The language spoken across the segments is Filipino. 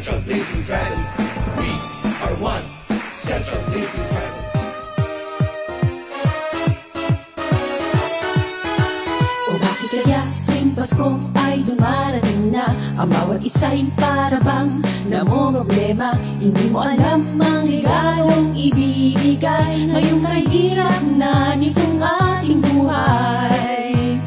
Central Blazing Dragons. We are one. Central Blazing Dragons. O bakit kaya tuwing Pasko ay dumarating na ang bawat isa'y para bang namomroblema? Hindi mo alam ang regalong ibibigay ngayong kahirap na nitong ating buhay.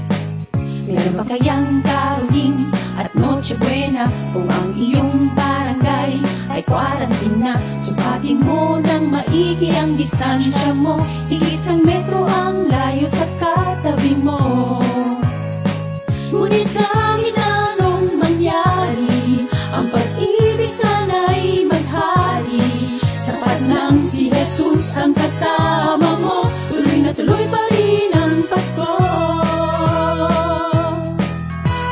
Meron ba kayang karuling at Noche Buena kung ang iyong barangay ay quarantine na? Sukatin mo ng maigi ang distansya mo, higit isang metro ang layo sa katabi mo. Ngunit kahit anong mangyari, ang pag-ibig sana'y maghari. Sapat nang si Jesus ang kasama mo, tuloy na tuloy pa rin ang Pasko.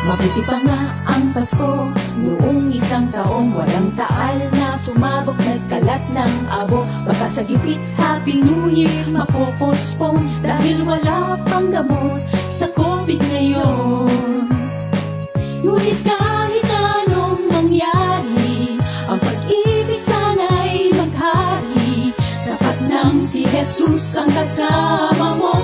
Mabuti pa nga ang Pasko, noong isang taong walang taal na sumabog, nagkalat ng abo. Baka sa gipit Happy New Year mapopospong dahil wala pang gamot sa COVID ngayon. Ngunit kahit anong mangyari, ang pag-ibig sana'y maghari. Sapat nang si Jesus ang kasama mo,